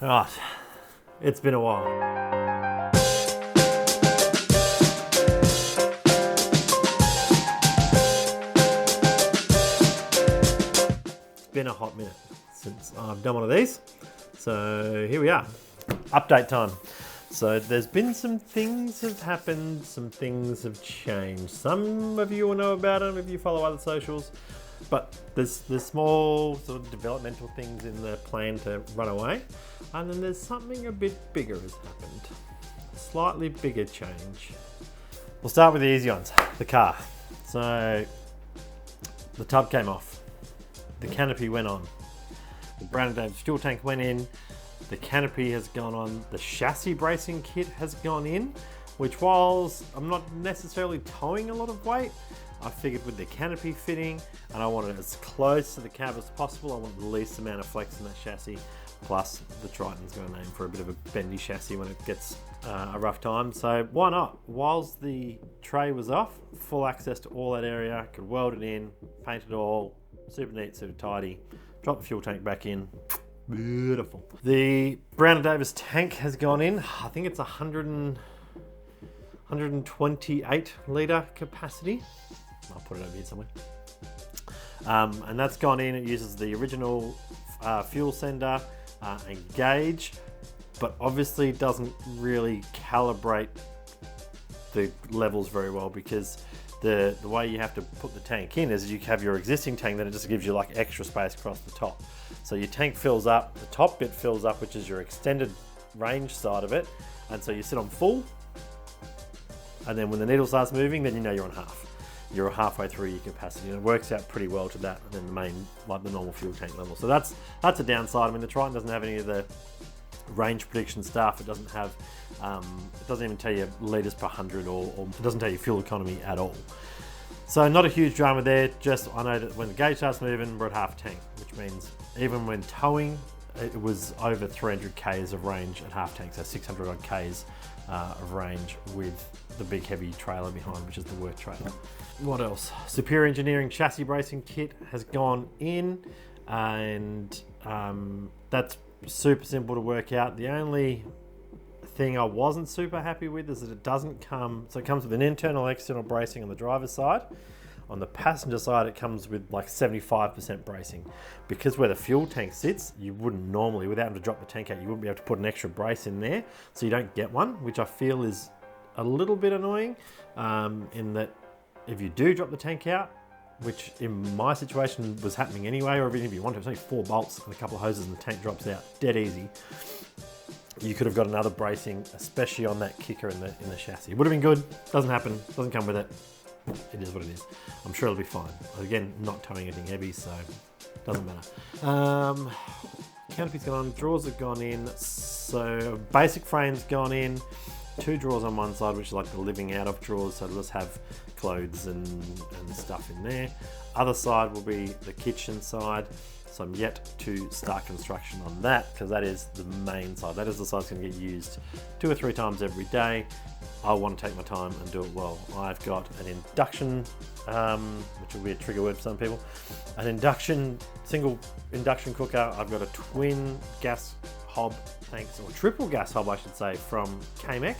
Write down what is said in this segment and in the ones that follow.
Right, it's been a while. It's been a hot minute since I've done one of these. So here we are, update time. So there's been some things have happened, some things have changed. Some of you will know about them if you follow other socials, but there's small sort of developmental things in the plan to run away. And then there's something a bit bigger has happened. A slightly bigger change. We'll start with the easy ones, the car. So the tub came off, the canopy went on, the Brown & Dave's fuel tank went in, the canopy has gone on, the chassis bracing kit has gone in, which whilst I'm not necessarily towing a lot of weight, I figured with the canopy fitting, and I want it as close to the cab as possible, I want the least amount of flex in that chassis. Plus the Triton's got a name for a bit of a bendy chassis when it gets a rough time, so why not? Whilst the tray was off, full access to all that area, could weld it in, paint it all, super neat, super tidy, drop the fuel tank back in. Beautiful. The Brown & Davis tank has gone in. I think it's 128 litre capacity. I'll put it over here somewhere. And that's gone in. It uses the original fuel sender and gauge, but obviously doesn't really calibrate the levels very well, because the way you have to put the tank in is you have your existing tank, then it just gives you like extra space across the top. So your tank fills up, the top bit fills up, which is your extended range side of it, and so you sit on full, and then when the needle starts moving, then you know you're on half. You're halfway through your capacity, and it works out pretty well to that than the main, like the normal fuel tank level. So that's a downside. I mean, the Triton doesn't have any of the range prediction stuff. It doesn't have, it doesn't even tell you litres per 100, or it doesn't tell you fuel economy at all. So not a huge drama there. Just I know that when the gauge starts moving, we're at half tank, which means even when towing, it was over 300 k's of range at half tank, so 600 odd k's of range with the big heavy trailer behind, which is the work trailer. What else? Superior Engineering chassis bracing kit has gone in, and that's super simple to work out. The only thing I wasn't super happy with is that it doesn't come, so it comes with an internal and external bracing on the driver's side. On the passenger side, it comes with like 75% bracing. Because where the fuel tank sits, you wouldn't normally, without having to drop the tank out, you wouldn't be able to put an extra brace in there, so you don't get one, which I feel is a little bit annoying, in that if you do drop the tank out, which in my situation was happening anyway, or even if you want to, it's only 4 bolts and a couple of hoses and the tank drops out, dead easy. You could have got another bracing, especially on that kicker in the chassis. It would have been good, doesn't happen, doesn't come with it. It is what it is. I'm sure it'll be fine. Again, not towing anything heavy, so doesn't matter. Canopy's gone on, drawers have gone in, so basic frame's gone in, 2 drawers on one side, which is like the living out of drawers, so it'll just have clothes and stuff in there. Other side will be the kitchen side, so I'm yet to start construction on that, because that is the main side. That is the side that's going to get used 2 or 3 times every day. I want to take my time and do it well. I've got an induction, which will be a trigger word for some people, single induction cooker. I've got a twin gas hob tanks, or triple gas hob I should say, from K-Mech,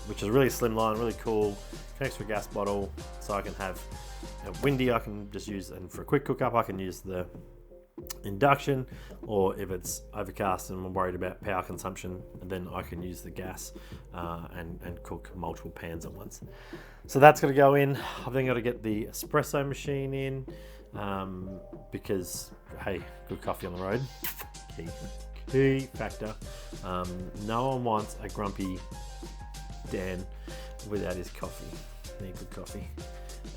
which is a really slimline, really cool, connects to a gas bottle, so I can have windy, I can just use, and for a quick cook up I can use the induction, or if it's overcast and I'm worried about power consumption, then I can use the gas and cook multiple pans at once. So that's got to go in. I've then got to get the espresso machine in, because hey, good coffee on the road, key factor. No one wants a grumpy Dan without his coffee. Need good coffee.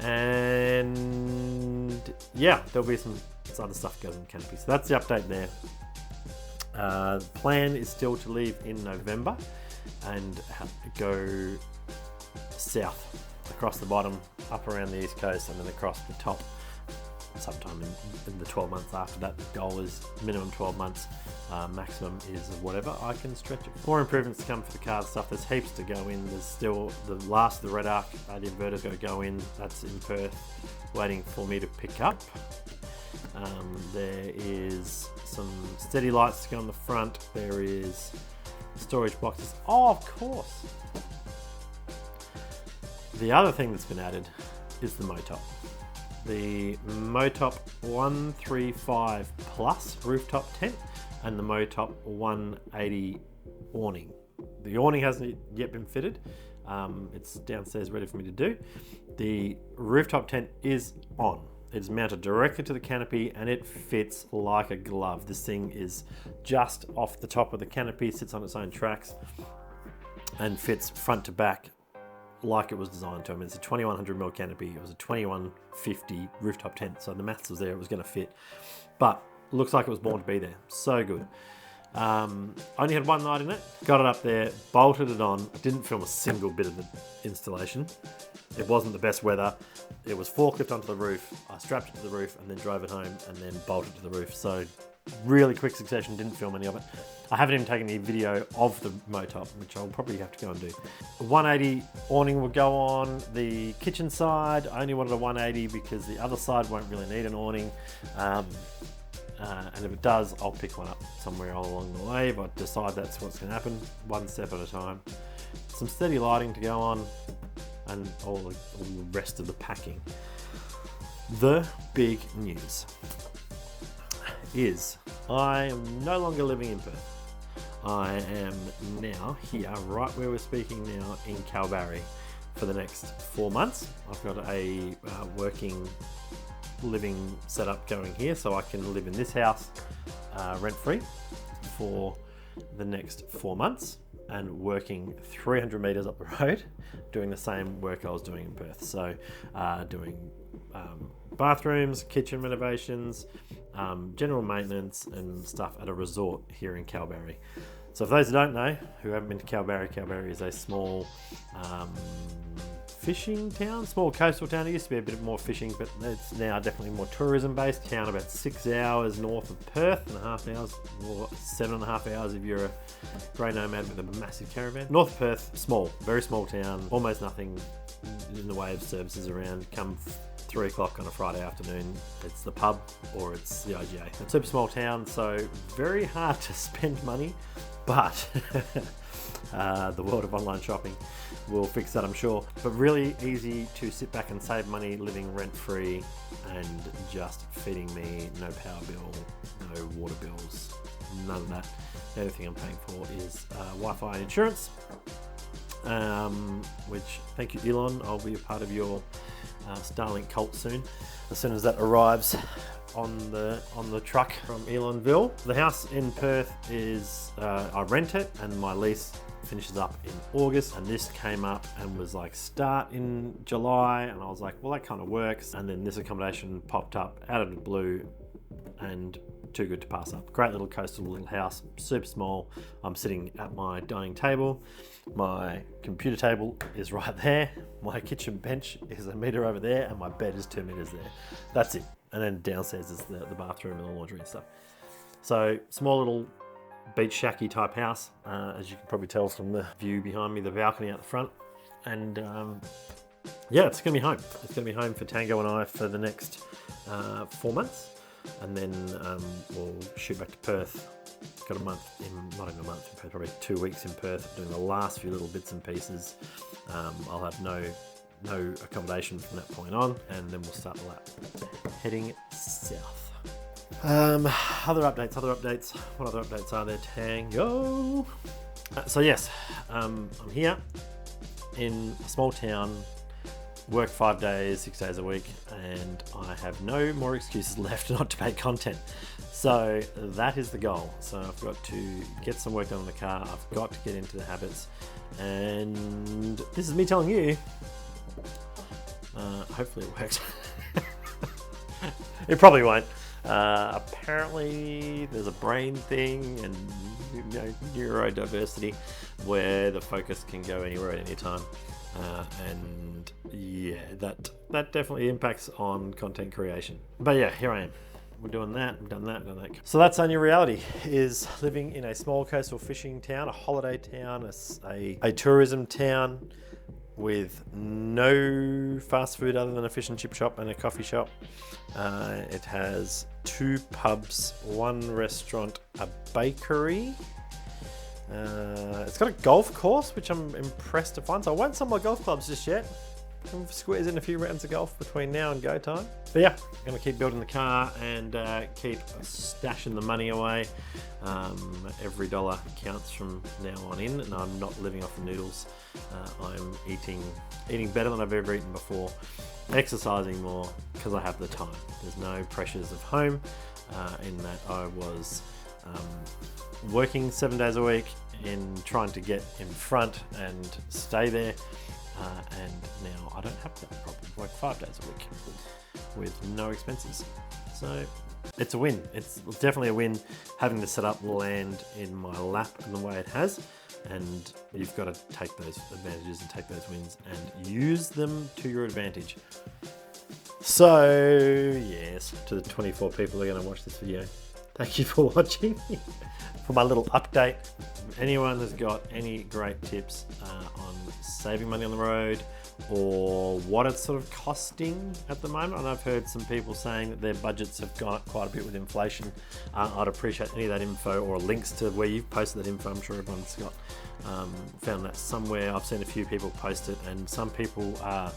And yeah, there'll be some other stuff goes in the canopy. So that's the update there. The plan is still to leave in November and go south across the bottom, up around the east coast, and then across the top sometime in the 12 months after that. The goal is minimum 12 months, maximum is whatever I can stretch it. More improvements to come for the car stuff. There's heaps to go in. There's still the last of the Redarc, the inverter's got to go in. That's in Perth, waiting for me to pick up. There is some steady lights to go on the front. There is storage boxes. Oh, of course. The other thing that's been added is the Motop. The Motop 135 Plus rooftop tent and the Motop 180 awning. The awning hasn't yet been fitted. It's downstairs ready for me to do. The rooftop tent is on. It's mounted directly to the canopy and it fits like a glove. This thing is just off the top of the canopy, sits on its own tracks and fits front to back like it was designed to. I mean, it's a 2100mm canopy. It was a 2150 rooftop tent, so the maths was there. It was going to fit, but looks like it was born to be there. So good. Only had one night in it. Got it up there, bolted it on. Didn't film a single bit of the installation. It wasn't the best weather. It was forklift onto the roof. I strapped it to the roof and then drove it home and then bolted to the roof. So really quick succession, didn't film any of it. I haven't even taken any video of the Motop, which I'll probably have to go and do. The 180 awning will go on the kitchen side. I only wanted a 180 because the other side won't really need an awning. And if it does, I'll pick one up somewhere along the way, but decide that's what's going to happen, one step at a time. Some steady lighting to go on, and all the rest of the packing. The big news is I am no longer living in Perth. I am now here, right where we're speaking now, in Kalbarri for the next 4 months. I've got a working living setup going here, so I can live in this house rent-free for the next 4 months and working 300 meters up the road doing the same work I was doing in Perth. So doing bathrooms, kitchen renovations, general maintenance and stuff at a resort here in Kalbarri. So for those who don't know, who haven't been to Kalbarri, Kalbarri is a small fishing town, small coastal town. It used to be a bit more fishing, but it's now definitely more tourism based. Town about 6 hours north of Perth, and 1.5 hours, or 7.5 hours if you're a grey nomad with a massive caravan. North of Perth, small, very small town, almost nothing in the way of services around. Come 3 o'clock on a Friday afternoon, it's the pub or it's the IGA. It's a super small town, so very hard to spend money, but the world of online shopping will fix that, I'm sure. But really easy to sit back and save money living rent-free and just feeding me. No power bill, no water bills, none of that. The only thing I'm paying for is Wi-Fi and insurance, which, thank you Elon, I'll be a part of your Starlink cult soon, as soon as that arrives on the truck from Elonville. The house in Perth is I rent it, and my lease finishes up in August, and this came up and was like start in July, and I was like, well, that kind of works. And then this accommodation popped up out of the blue and too good to pass up. Great little coastal little house, super small. I'm sitting at my dining table. My computer table is right there. My kitchen bench is 1 meter over there, and my bed is 2 meters there. That's it. And then downstairs is the bathroom and the laundry and stuff. So small little beach shacky type house, as you can probably tell from the view behind me, the balcony out the front. And yeah, it's gonna be home. It's gonna be home for Tango and I for the next 4 months. And then we'll shoot back to Perth. Got a month in, not even a month in Perth, probably 2 weeks in Perth, doing the last few little bits and pieces. I'll have no accommodation from that point on, and then we'll start the lap heading south. Other updates. What other updates are there, Tango? So yes, I'm here in a small town, work 5 days, 6 days a week, and I have no more excuses left not to make content. So that is the goal. So I've got to get some work done on the car. I've got to get into the habits, and this is me telling you. Hopefully it works. It probably won't. Apparently there's a brain thing and neurodiversity where the focus can go anywhere at any time, and yeah, that definitely impacts on content creation. But yeah, here I am. We're doing that, we've done that. So that's our new reality, is living in a small coastal fishing town, a holiday town, a tourism town, with no fast food other than a fish and chip shop and a coffee shop. It has 2 pubs, 1 restaurant, a bakery. It's got a golf course, which I'm impressed to find. So I won't sell my golf clubs just yet. I'm squeeze in a few rounds of golf between now and go time. But yeah, I'm going to keep building the car and keep stashing the money away. Every dollar counts from now on in, and I'm not living off the noodles. I'm eating better than I've ever eaten before, exercising more because I have the time. There's no pressures of home in that I was working 7 days a week in trying to get in front and stay there. And now I don't have that problem. I work 5 days a week with no expenses. So it's a win. It's definitely a win having the setup land in my lap in the way it has. And you've got to take those advantages and take those wins and use them to your advantage. So yes, to the 24 people who are going to watch this video, thank you for watching. For my little update, if anyone has got any great tips on saving money on the road or what it's sort of costing at the moment, and I've heard some people saying that their budgets have gone up quite a bit with inflation, I'd appreciate any of that info or links to where you've posted that info. I'm sure everyone's got found that somewhere. I've seen a few people post it, and some people are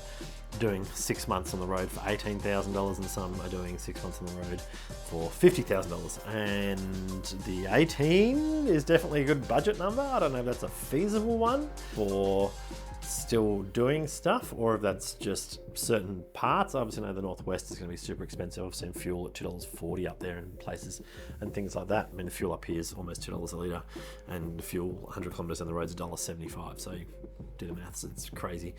doing 6 months on the road for $18,000 and some are doing 6 months on the road for $50,000, and the 18 is definitely a good budget number. I don't know if that's a feasible one for still doing stuff or if that's just certain parts. Obviously I know the Northwest is going to be super expensive. I've seen fuel at $2.40 up there in places and things like that. I mean, the fuel up here is almost $2 a litre, and the fuel 100 kilometres down the road is $1.75, so you do the maths, it's crazy.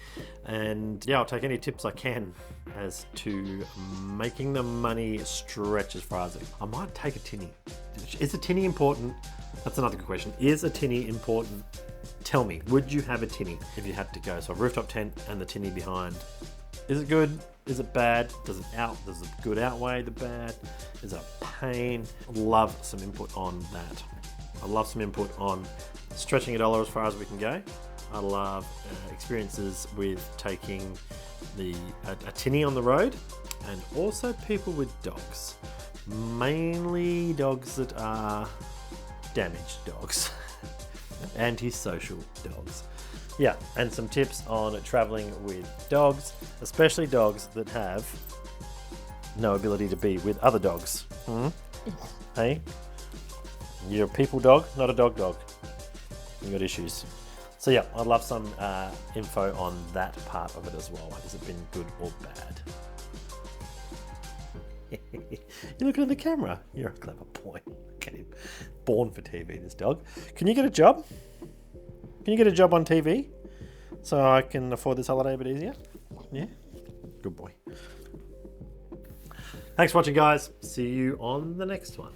And yeah, I'll take any tips I can as to making the money stretch as far as I might take a tinny. Is a tinny important? That's another good question. Is a tinny important? Tell me, would you have a tinny if you had to go? So a rooftop tent and the tinny behind. Is it good? Is it bad? Does the good outweigh the bad? Is it a pain? Love some input on that. I love some input on stretching a dollar as far as we can go. I love experiences with taking a tinny on the road, and also people with dogs. Mainly dogs that are damaged dogs. Antisocial dogs. Yeah, and some tips on traveling with dogs, especially dogs that have no ability to be with other dogs. Hey, you're a people dog, not a dog. You got issues. So yeah, I'd love some info on that part of it as well. Has it been good or bad? You're looking at the camera. You're a clever boy. Get him. Born for TV, this dog. Can you get a job? Can you get a job on TV so I can afford this holiday a bit easier? Yeah? Good boy. Thanks for watching, guys. See you on the next one.